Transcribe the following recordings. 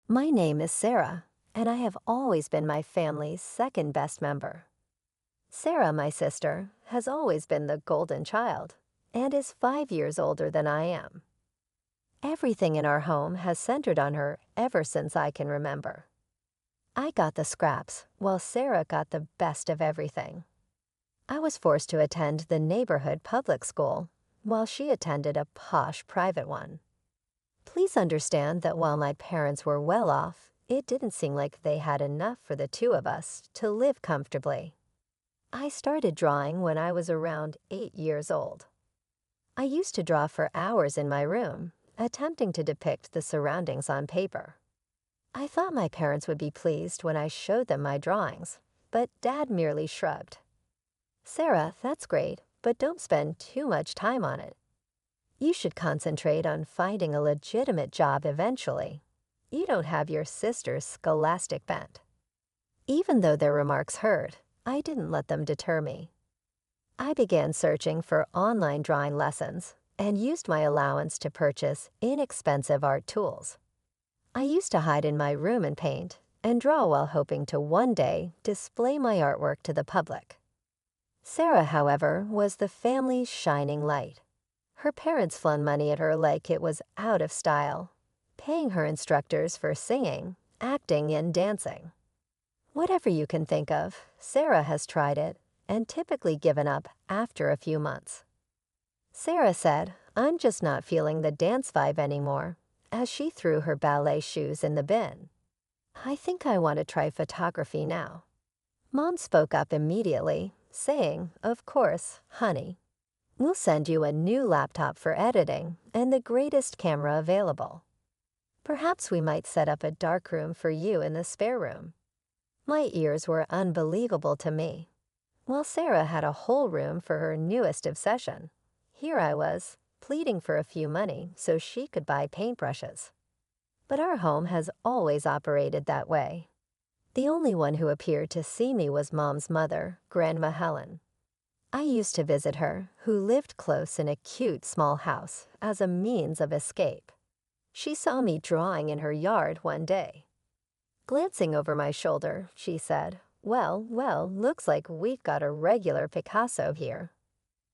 My name is Sarah, and I have always been my family's second best member. Sarah, my sister, has always been the golden child and is 5 years older than I am. Everything in our home has centered on her ever since I can remember. I got the scraps, while Sarah got the best of everything. I was forced to attend the neighborhood public school, while she attended a posh private one. Please understand that while my parents were well off, it didn't seem like they had enough for the two of us to live comfortably. I started drawing when I was around 8 years old. I used to draw for hours in my room, attempting to depict the surroundings on paper. I thought my parents would be pleased when I showed them my drawings, but Dad merely shrugged. "Sarah, that's great, but don't spend too much time on it. You should concentrate on finding a legitimate job eventually. You don't have your sister's scholastic bent." Even though their remarks hurt, I didn't let them deter me. I began searching for online drawing lessons and used my allowance to purchase inexpensive art tools. I used to hide in my room and paint and draw while hoping to one day display my artwork to the public. Sarah, however, was the family's shining light. Her parents flung money at her like it was out of style, paying her instructors for singing, acting, and dancing. Whatever you can think of, Sarah has tried it and typically given up after a few months. Sarah said, "I'm just not feeling the dance vibe anymore," as she threw her ballet shoes in the bin. "I think I want to try photography now." Mom spoke up immediately, saying, "Of course, honey. We'll send you a new laptop for editing and the greatest camera available. Perhaps we might set up a darkroom for you in the spare room." My ears were unbelievable to me. While Sarah had a whole room for her newest obsession, here I was, pleading for a few money so she could buy paintbrushes. But our home has always operated that way. The only one who appeared to see me was Mom's mother, Grandma Helen. I used to visit her, who lived close in a cute small house, as a means of escape. She saw me drawing in her yard one day. Glancing over my shoulder, she said, well, looks like we've got a regular Picasso here."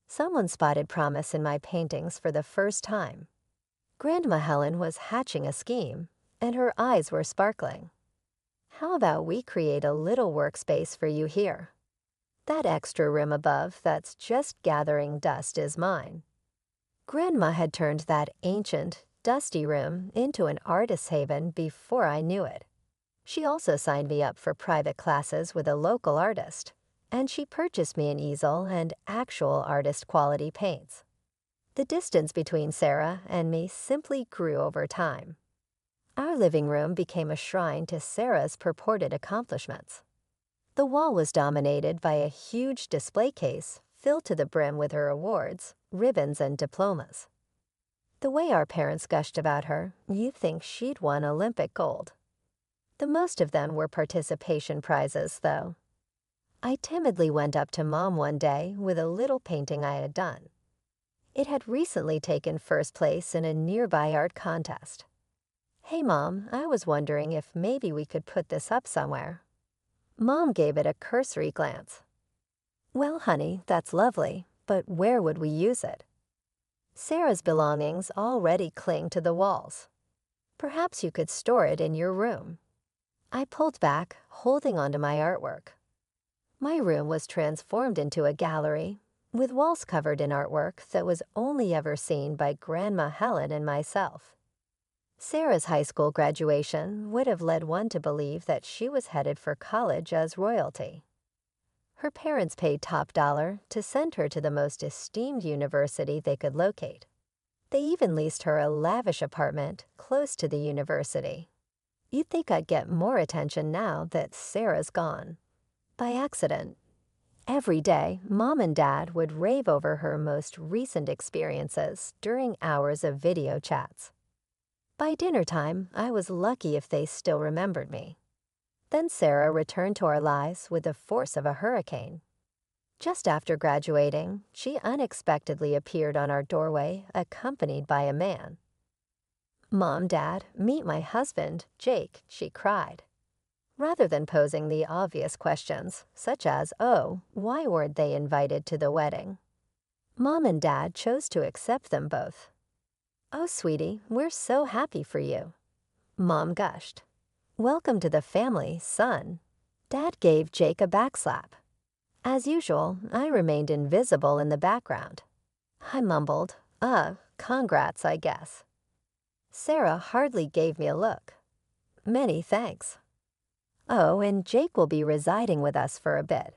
Someone spotted promise in my paintings for the first time. Grandma Helen was hatching a scheme, and her eyes were sparkling. "How about we create a little workspace for you here? That extra room above that's just gathering dust is mine." Grandma had turned that ancient, dusty room into an artist's haven before I knew it. She also signed me up for private classes with a local artist, and she purchased me an easel and actual artist-quality paints. The distance between Sarah and me simply grew over time. Our living room became a shrine to Sarah's purported accomplishments. The wall was dominated by a huge display case filled to the brim with her awards, ribbons, and diplomas. The way our parents gushed about her, you'd think she'd won Olympic gold. The most of them were participation prizes, though. I timidly went up to Mom one day with a little painting I had done. It had recently taken first place in a nearby art contest. "Hey, Mom, I was wondering if maybe we could put this up somewhere." Mom gave it a cursory glance. "Well, honey, that's lovely, but where would we use it?" "Sarah's belongings already cling to the walls. Perhaps you could store it in your room." I pulled back, holding onto my artwork. My room was transformed into a gallery, with walls covered in artwork that was only ever seen by Grandma Helen and myself. Sarah's high school graduation would have led one to believe that she was headed for college as royalty. Her parents paid top dollar to send her to the most esteemed university they could locate. They even leased her a lavish apartment close to the university. You'd think I'd get more attention now that Sarah's gone. By accident. Every day, Mom and Dad would rave over her most recent experiences during hours of video chats. By dinner time, I was lucky if they still remembered me. Then Sarah returned to our lives with the force of a hurricane. Just after graduating, she unexpectedly appeared on our doorway, accompanied by a man. "Mom, Dad, meet my husband, Jake," she cried. Rather than posing the obvious questions, such as, oh, why weren't they invited to the wedding? Mom and Dad chose to accept them both. "Oh, sweetie, we're so happy for you," Mom gushed. "Welcome to the family, son." Dad gave Jake a backslap. As usual, I remained invisible in the background. I mumbled, congrats, I guess. Sarah hardly gave me a look. "Many thanks." "Oh, and Jake will be residing with us for a bit."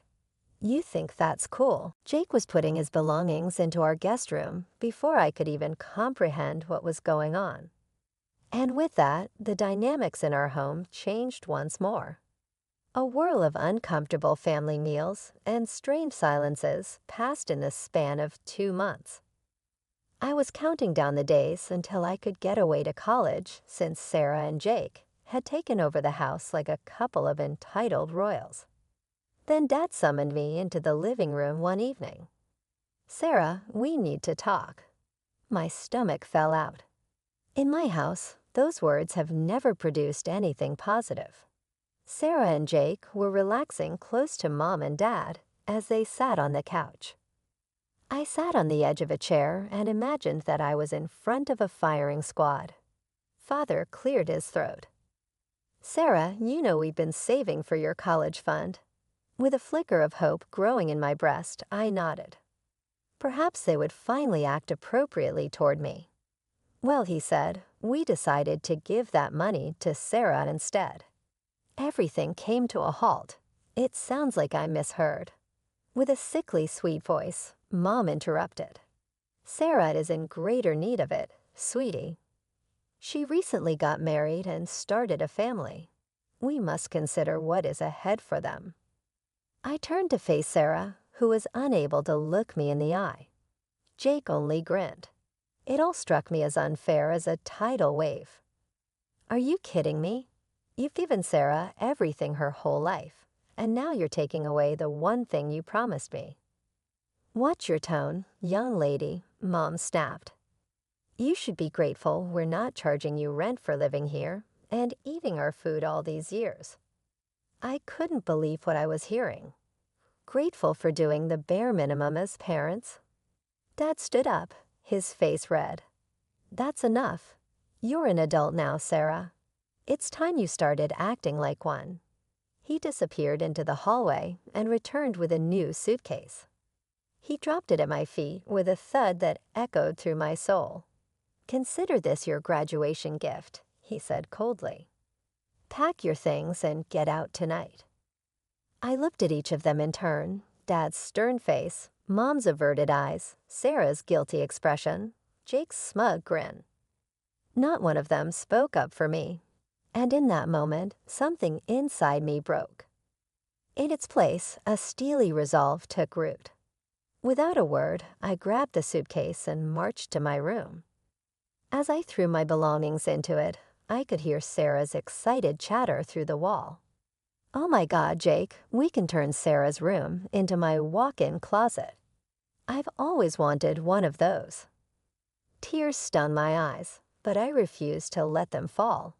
"You think that's cool." Jake was putting his belongings into our guest room before I could even comprehend what was going on. And with that, the dynamics in our home changed once more. A whirl of uncomfortable family meals and strained silences passed in the span of 2 months. I was counting down the days until I could get away to college, since Sarah and Jake had taken over the house like a couple of entitled royals. Then Dad summoned me into the living room one evening. "Sarah, we need to talk." My stomach fell out. In my house, those words have never produced anything positive. Sarah and Jake were relaxing close to Mom and Dad as they sat on the couch. I sat on the edge of a chair and imagined that I was in front of a firing squad. Father cleared his throat. "Sarah, you know we've been saving for your college fund." With a flicker of hope growing in my breast, I nodded. Perhaps they would finally act appropriately toward me. "Well," he said, "we decided to give that money to Sarah instead." Everything came to a halt. It sounds like I misheard. With a sickly sweet voice, Mom interrupted. "Sarah is in greater need of it, sweetie. She recently got married and started a family. We must consider what is ahead for them." I turned to face Sarah, who was unable to look me in the eye. Jake only grinned. It all struck me as unfair as a tidal wave. "Are you kidding me? You've given Sarah everything her whole life, and now you're taking away the one thing you promised me." "Watch your tone, young lady," Mom snapped. "You should be grateful we're not charging you rent for living here and eating our food all these years." I couldn't believe what I was hearing. Grateful for doing the bare minimum as parents? Dad stood up, his face red. "That's enough. You're an adult now, Sarah. It's time you started acting like one." He disappeared into the hallway and returned with a new suitcase. He dropped it at my feet with a thud that echoed through my soul. "Consider this your graduation gift," he said coldly. "Pack your things and get out tonight." I looked at each of them in turn, Dad's stern face, Mom's averted eyes, Sarah's guilty expression, Jake's smug grin. Not one of them spoke up for me, and in that moment, something inside me broke. In its place, a steely resolve took root. Without a word, I grabbed the suitcase and marched to my room. As I threw my belongings into it, I could hear Sarah's excited chatter through the wall. "Oh my God, Jake, we can turn Sarah's room into my walk-in closet. I've always wanted one of those." Tears stung my eyes, but I refused to let them fall.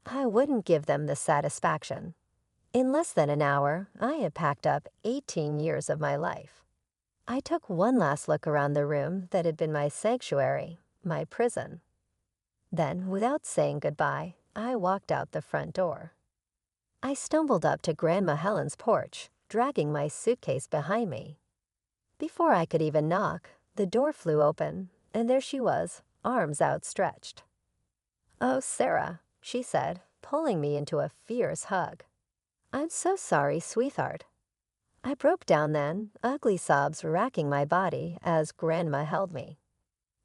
I wouldn't give them the satisfaction. In less than an hour, I had packed up 18 years of my life. I took one last look around the room that had been my sanctuary, my prison. Then, without saying goodbye, I walked out the front door. I stumbled up to Grandma Helen's porch, dragging my suitcase behind me. Before I could even knock, the door flew open, and there she was, arms outstretched. "Oh, Sarah," she said, pulling me into a fierce hug. "I'm so sorry, sweetheart." I broke down then, ugly sobs racking my body as Grandma held me.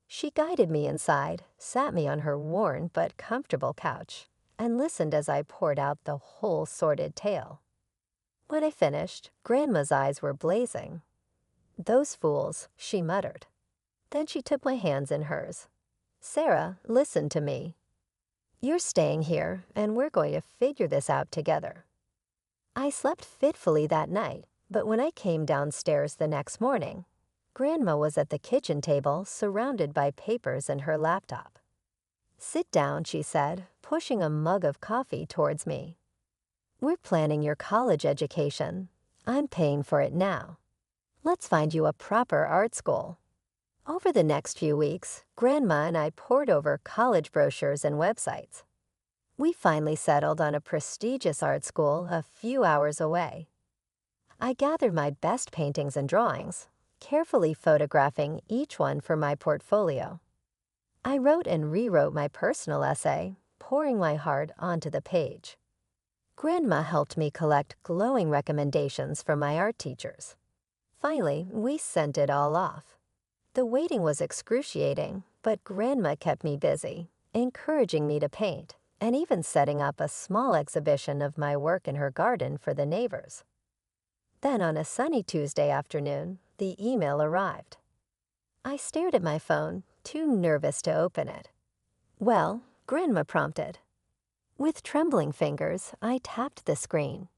She guided me inside, sat me on her worn but comfortable couch, and listened as I poured out the whole sordid tale. When I finished, Grandma's eyes were blazing. "Those fools," she muttered. Then she took my hands in hers. "Sarah, listen to me. You're staying here, and we're going to figure this out together." I slept fitfully that night, but when I came downstairs the next morning, Grandma was at the kitchen table surrounded by papers and her laptop. "Sit down," she said, pushing a mug of coffee towards me. "We're planning your college education. I'm paying for it now. Let's find you a proper art school." Over the next few weeks, Grandma and I pored over college brochures and websites. We finally settled on a prestigious art school a few hours away. I gathered my best paintings and drawings, carefully photographing each one for my portfolio. I wrote and rewrote my personal essay, pouring my heart onto the page. Grandma helped me collect glowing recommendations from my art teachers. Finally, we sent it all off. The waiting was excruciating, but Grandma kept me busy, encouraging me to paint, and even setting up a small exhibition of my work in her garden for the neighbors. Then on a sunny Tuesday afternoon, the email arrived. I stared at my phone, too nervous to open it. "Well," Grandma prompted. With trembling fingers, I tapped the screen.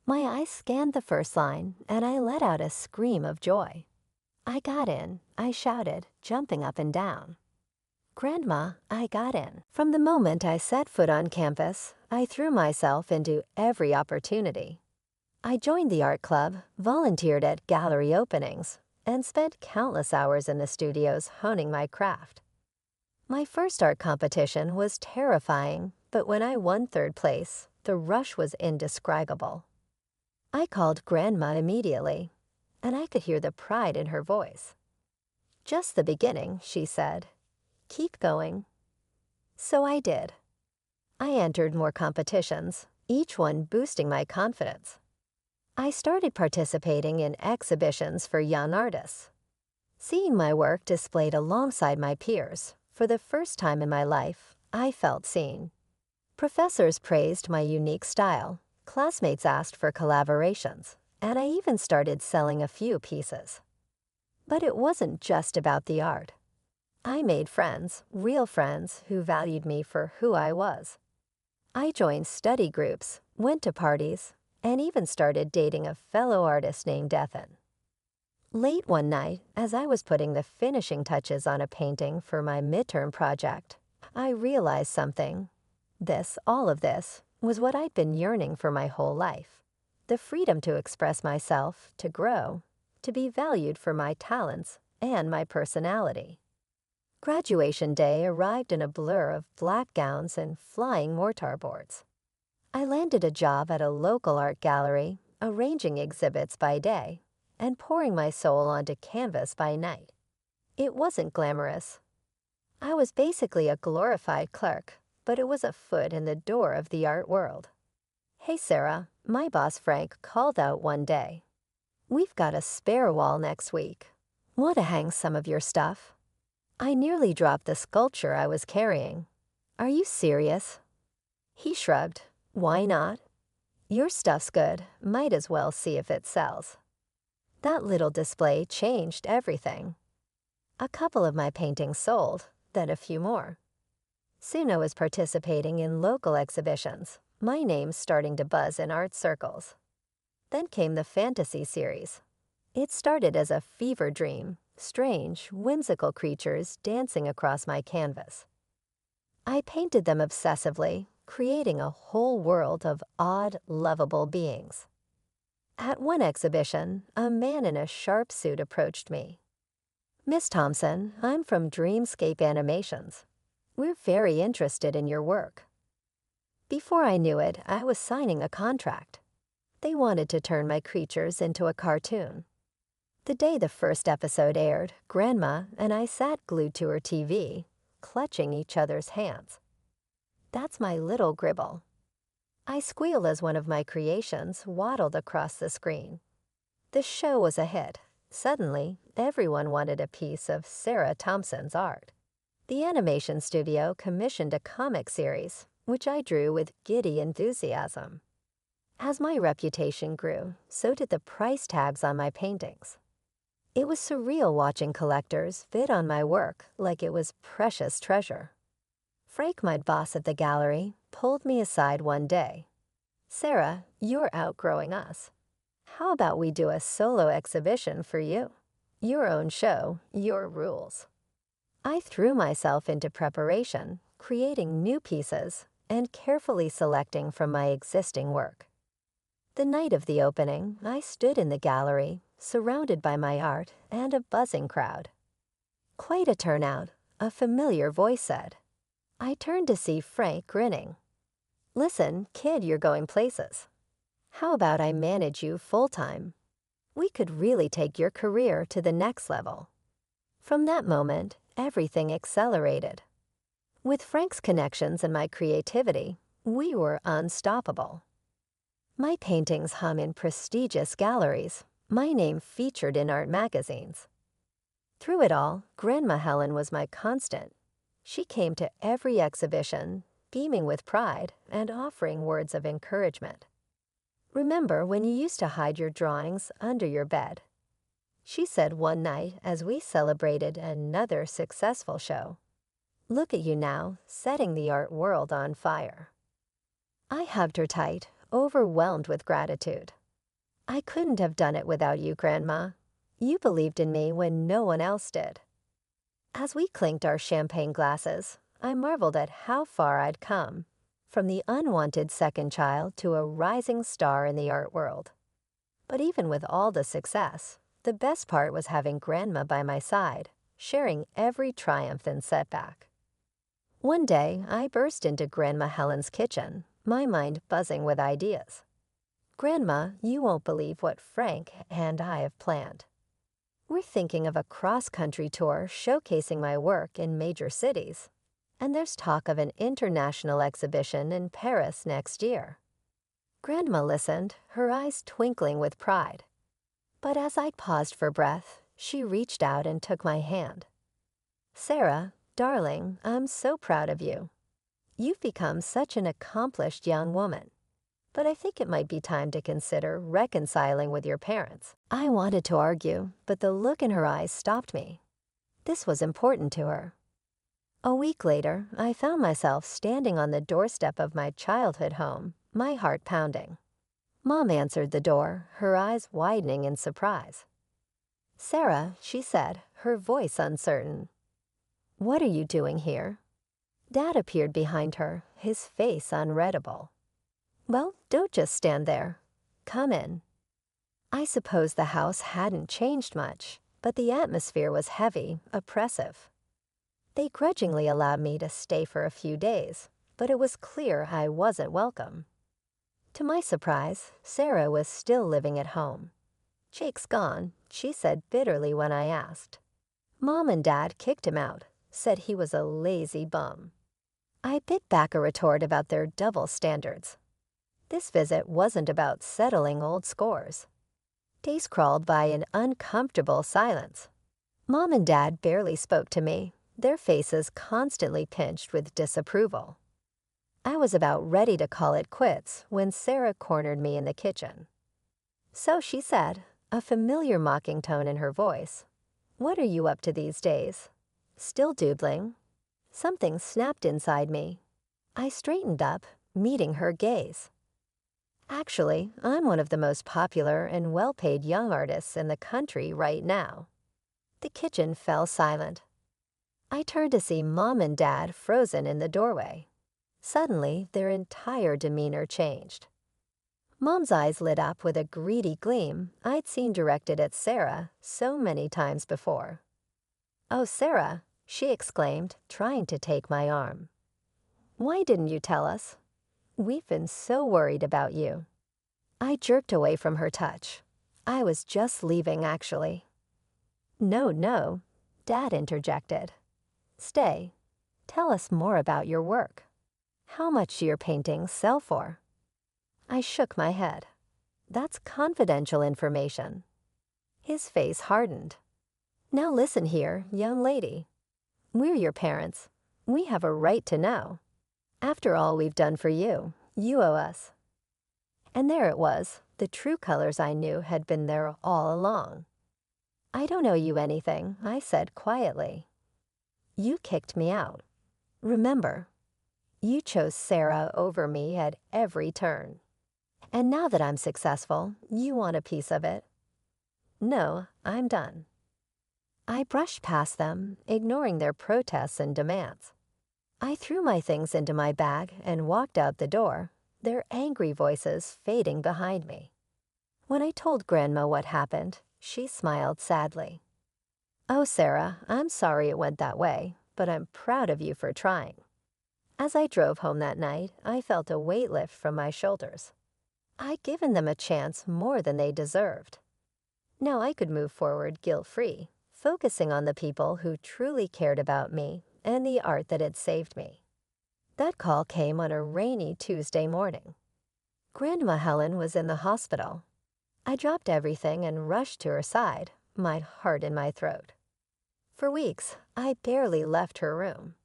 My eyes scanned the first line, and I let out a scream of joy. "I got in," I shouted, jumping up and down. "Grandma, I got in." From the moment I set foot on campus, I threw myself into every opportunity. I joined the art club, volunteered at gallery openings, and spent countless hours in the studios honing my craft. My first art competition was terrifying, but when I won third place, the rush was indescribable. I called Grandma immediately, and I could hear the pride in her voice. "Just the beginning," she said. "Keep going." So I did. I entered more competitions, each one boosting my confidence. I started participating in exhibitions for young artists. Seeing my work displayed alongside my peers, for the first time in my life, I felt seen. Professors praised my unique style, classmates asked for collaborations, and I even started selling a few pieces. But it wasn't just about the art. I made friends, real friends, who valued me for who I was. I joined study groups, went to parties, and even started dating a fellow artist named Ethan. Late one night, as I was putting the finishing touches on a painting for my midterm project, I realized something. All of this, was what I'd been yearning for my whole life. The freedom to express myself, to grow, to be valued for my talents and my personality. Graduation day arrived in a blur of black gowns and flying mortar boards. I landed a job at a local art gallery, arranging exhibits by day, and pouring my soul onto canvas by night. It wasn't glamorous. I was basically a glorified clerk, but it was a foot in the door of the art world. "Hey Sarah," my boss Frank called out one day. "We've got a spare wall next week. Want to hang some of your stuff?" I nearly dropped the sculpture I was carrying. "Are you serious?" He shrugged. "Why not? Your stuff's good, might as well see if it sells." That little display changed everything. A couple of my paintings sold, then a few more. Soon I was participating in local exhibitions, my name starting to buzz in art circles. Then came the fantasy series. It started as a fever dream, strange, whimsical creatures dancing across my canvas. I painted them obsessively, creating a whole world of odd, lovable beings. At one exhibition, a man in a sharp suit approached me. "Miss Thompson, I'm from Dreamscape Animations. We're very interested in your work." Before I knew it, I was signing a contract. They wanted to turn my creatures into a cartoon. The day the first episode aired, Grandma and I sat glued to her TV, clutching each other's hands. "That's my little Gribble." I squealed as one of my creations waddled across the screen. The show was a hit. Suddenly, everyone wanted a piece of Sarah Thompson's art. The animation studio commissioned a comic series, which I drew with giddy enthusiasm. As my reputation grew, so did the price tags on my paintings. It was surreal watching collectors bid on my work like it was precious treasure. Frank, my boss at the gallery, pulled me aside one day. "Sarah, you're outgrowing us. How about we do a solo exhibition for you? Your own show, your rules." I threw myself into preparation, creating new pieces, and carefully selecting from my existing work. The night of the opening, I stood in the gallery, surrounded by my art and a buzzing crowd. Quite a turnout, a familiar voice said. I turned to see Frank grinning. Listen, kid, you're going places. How about I manage you full-time? We could really take your career to the next level. From that moment, everything accelerated. With Frank's connections and my creativity, we were unstoppable. My paintings hung in prestigious galleries, my name featured in art magazines. Through it all, Grandma Helen was my constant. She came to every exhibition, beaming with pride and offering words of encouragement. Remember when you used to hide your drawings under your bed? She said one night as we celebrated another successful show. Look at you now, setting the art world on fire. I hugged her tight, overwhelmed with gratitude. I couldn't have done it without you, Grandma. You believed in me when no one else did. As we clinked our champagne glasses, I marveled at how far I'd come, from the unwanted second child to a rising star in the art world. But even with all the success, the best part was having Grandma by my side, sharing every triumph and setback. One day, I burst into Grandma Helen's kitchen, my mind buzzing with ideas. Grandma, you won't believe what Frank and I have planned. We're thinking of a cross-country tour showcasing my work in major cities, and there's talk of an international exhibition in Paris next year. Grandma listened, her eyes twinkling with pride. But as I paused for breath, she reached out and took my hand. Sarah, darling, I'm so proud of you. You've become such an accomplished young woman. But I think it might be time to consider reconciling with your parents. I wanted to argue, but the look in her eyes stopped me. This was important to her. A week later, I found myself standing on the doorstep of my childhood home, my heart pounding. Mom answered the door, her eyes widening in surprise. Sarah, she said, her voice uncertain. What are you doing here? Dad appeared behind her, his face unreadable. Well, don't just stand there. Come in. I suppose the house hadn't changed much, but the atmosphere was heavy, oppressive. They grudgingly allowed me to stay for a few days, but it was clear I wasn't welcome. To my surprise, Sarah was still living at home. Jake's gone, she said bitterly when I asked. Mom and Dad kicked him out, said he was a lazy bum. I bit back a retort about their double standards. This visit wasn't about settling old scores. Days crawled by in uncomfortable silence. Mom and Dad barely spoke to me, their faces constantly pinched with disapproval. I was about ready to call it quits when Sarah cornered me in the kitchen. So she said, a familiar mocking tone in her voice, "What are you up to these days? Still doodling?" Something snapped inside me. I straightened up, meeting her gaze. Actually, I'm one of the most popular and well-paid young artists in the country right now. The kitchen fell silent. I turned to see Mom and Dad frozen in the doorway. Suddenly, their entire demeanor changed. Mom's eyes lit up with a greedy gleam I'd seen directed at Sarah so many times before. "Oh, Sarah," she exclaimed, trying to take my arm. "Why didn't you tell us? We've been so worried about you." I jerked away from her touch. I was just leaving, actually. No, Dad interjected. "Stay. Tell us more about your work. How much do your paintings sell for?" I shook my head. "That's confidential information." His face hardened. "Now listen here, young lady. We're your parents. We have a right to know. After all we've done for you, you owe us." And there it was, the true colors I knew had been there all along. "I don't owe you anything," I said quietly. "You kicked me out. Remember, you chose Sarah over me at every turn. And now that I'm successful, you want a piece of it." "No, I'm done." I brushed past them, ignoring their protests and demands. I threw my things into my bag and walked out the door, their angry voices fading behind me. When I told Grandma what happened, she smiled sadly. "Oh, Sarah, I'm sorry it went that way, but I'm proud of you for trying." As I drove home that night, I felt a weight lift from my shoulders. I'd given them a chance more than they deserved. Now I could move forward guilt-free, focusing on the people who truly cared about me and the art that had saved me. That call came on a rainy Tuesday morning. Grandma Helen was in the hospital. I dropped everything and rushed to her side, my heart in my throat. For weeks, I barely left her room.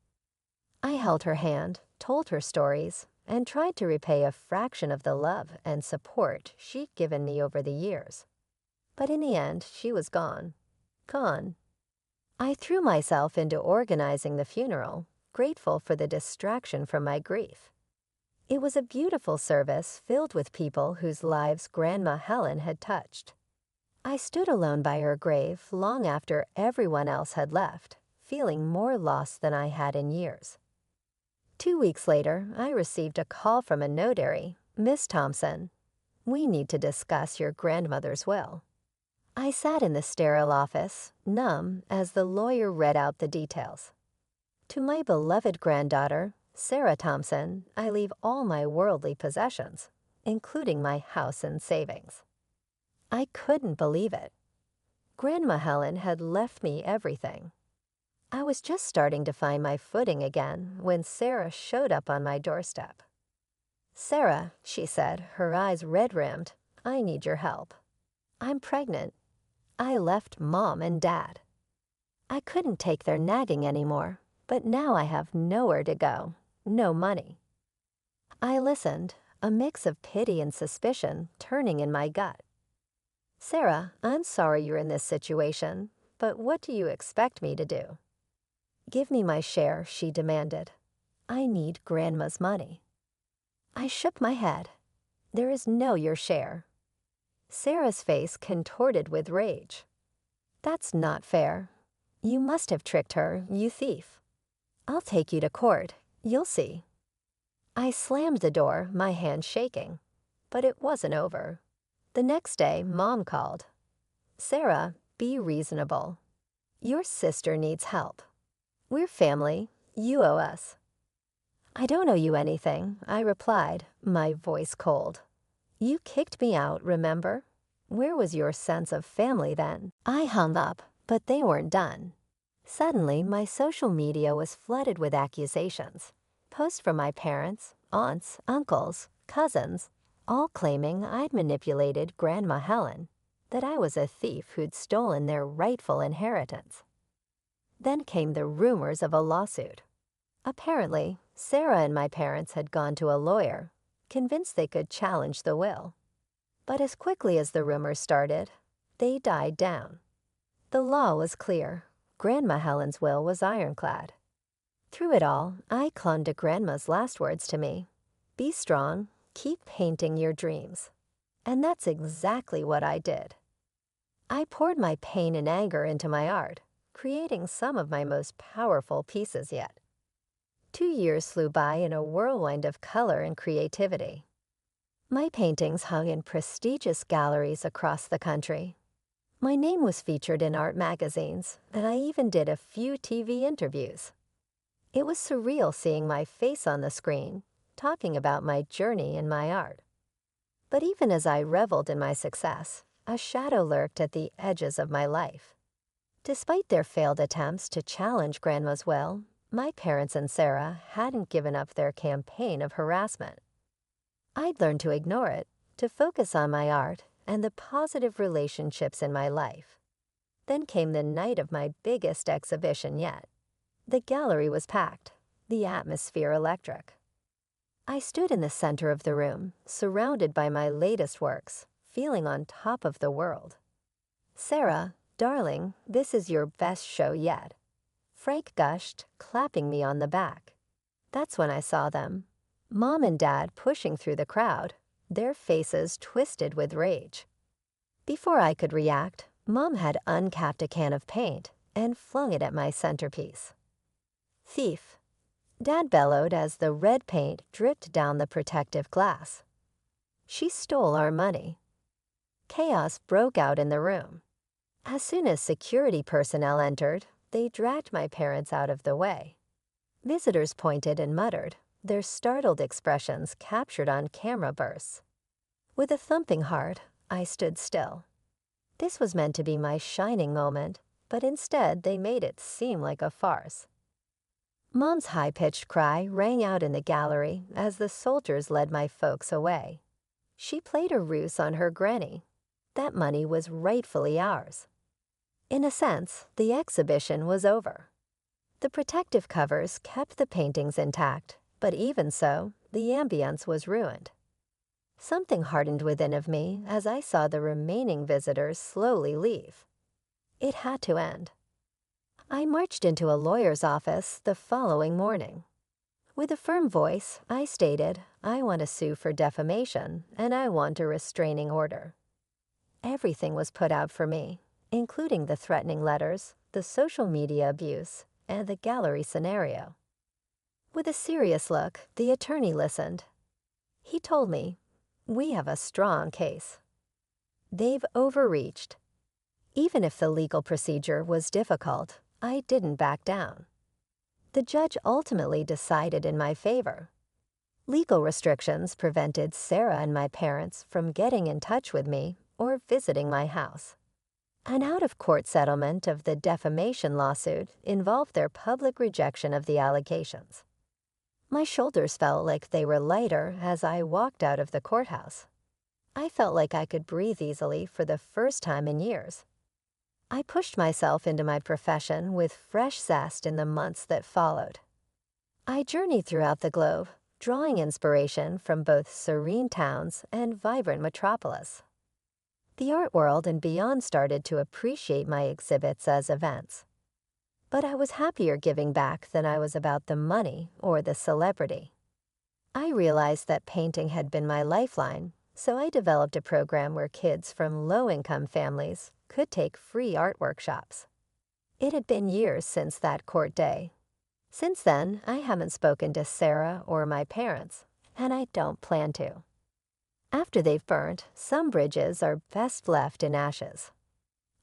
I held her hand, told her stories, and tried to repay a fraction of the love and support she'd given me over the years. But in the end, she was gone. Gone. I threw myself into organizing the funeral, grateful for the distraction from my grief. It was a beautiful service filled with people whose lives Grandma Helen had touched. I stood alone by her grave long after everyone else had left, feeling more lost than I had in years. 2 weeks later, I received a call from a notary, "Miss Thompson. We need to discuss your grandmother's will." I sat in the sterile office, numb, as the lawyer read out the details. "To my beloved granddaughter, Sarah Thompson, I leave all my worldly possessions, including my house and savings." I couldn't believe it. Grandma Helen had left me everything. I was just starting to find my footing again when Sarah showed up on my doorstep. "Sarah," she said, her eyes red-rimmed, "I need your help. I'm pregnant. I left Mom and Dad. I couldn't take their nagging anymore, but now I have nowhere to go, no money." I listened, a mix of pity and suspicion turning in my gut. "Sarah, I'm sorry you're in this situation, but what do you expect me to do?" "Give me my share," she demanded. "I need Grandma's money." I shook my head. "There is no your share." Sarah's face contorted with rage. "That's not fair. You must have tricked her, you thief. I'll take you to court. You'll see." I slammed the door, my hand shaking. But it wasn't over. The next day, Mom called. "Sarah, be reasonable. Your sister needs help. We're family. You owe us." "I don't owe you anything," I replied, my voice cold. "You kicked me out, remember? Where was your sense of family then?" I hung up, but they weren't done. Suddenly, my social media was flooded with accusations. Posts from my parents, aunts, uncles, cousins, all claiming I'd manipulated Grandma Helen, that I was a thief who'd stolen their rightful inheritance. Then came the rumors of a lawsuit. Apparently, Sarah and my parents had gone to a lawyer, convinced they could challenge the will. But as quickly as the rumors started, they died down. The law was clear. Grandma Helen's will was ironclad. Through it all, I clung to Grandma's last words to me. "Be strong, keep painting your dreams." And that's exactly what I did. I poured my pain and anger into my art, creating some of my most powerful pieces yet. 2 years flew by in a whirlwind of color and creativity. My paintings hung in prestigious galleries across the country. My name was featured in art magazines, and I even did a few TV interviews. It was surreal seeing my face on the screen, talking about my journey in my art. But even as I reveled in my success, a shadow lurked at the edges of my life. Despite their failed attempts to challenge Grandma's will, my parents and Sarah hadn't given up their campaign of harassment. I'd learned to ignore it, to focus on my art and the positive relationships in my life. Then came the night of my biggest exhibition yet. The gallery was packed, the atmosphere electric. I stood in the center of the room, surrounded by my latest works, feeling on top of the world. "Sarah, darling, this is your best show yet." Frank gushed, clapping me on the back. That's when I saw them. Mom and Dad pushing through the crowd, their faces twisted with rage. Before I could react, Mom had uncapped a can of paint and flung it at my centerpiece. "Thief, Dad bellowed as the red paint dripped down the protective glass. She stole our money. Chaos broke out in the room. As soon as security personnel entered, they dragged my parents out of the way. Visitors pointed and muttered, their startled expressions captured on camera bursts. With a thumping heart, I stood still. This was meant to be my shining moment, but instead they made it seem like a farce. Mom's high-pitched cry rang out in the gallery as the soldiers led my folks away. She played a ruse on her granny. That money was rightfully ours. In a sense, the exhibition was over. The protective covers kept the paintings intact, but even so, the ambience was ruined. Something hardened within of me as I saw the remaining visitors slowly leave. It had to end. I marched into a lawyer's office the following morning. With a firm voice, I stated, I want to sue for defamation and I want a restraining order. Everything was put out for me, including the threatening letters, the social media abuse, and the gallery scenario. With a serious look, the attorney listened. He told me, we have a strong case. They've overreached. Even if the legal procedure was difficult, I didn't back down. The judge ultimately decided in my favor. Legal restrictions prevented Sarah and my parents from getting in touch with me or visiting my house. An out-of-court settlement of the defamation lawsuit involved their public rejection of the allegations. My shoulders felt like they were lighter as I walked out of the courthouse. I felt like I could breathe easily for the first time in years. I pushed myself into my profession with fresh zest in the months that followed. I journeyed throughout the globe, drawing inspiration from both serene towns and vibrant metropolis. The art world and beyond started to appreciate my exhibits as events. But I was happier giving back than I was about the money or the celebrity. I realized that painting had been my lifeline, so I developed a program where kids from low-income families could take free art workshops. It had been years since that court day. Since then, I haven't spoken to Sarah or my parents, and I don't plan to. After they've burnt, some bridges are best left in ashes.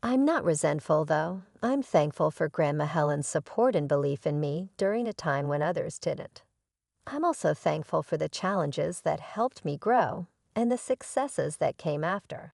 I'm not resentful, though. I'm thankful for Grandma Helen's support and belief in me during a time when others didn't. I'm also thankful for the challenges that helped me grow and the successes that came after.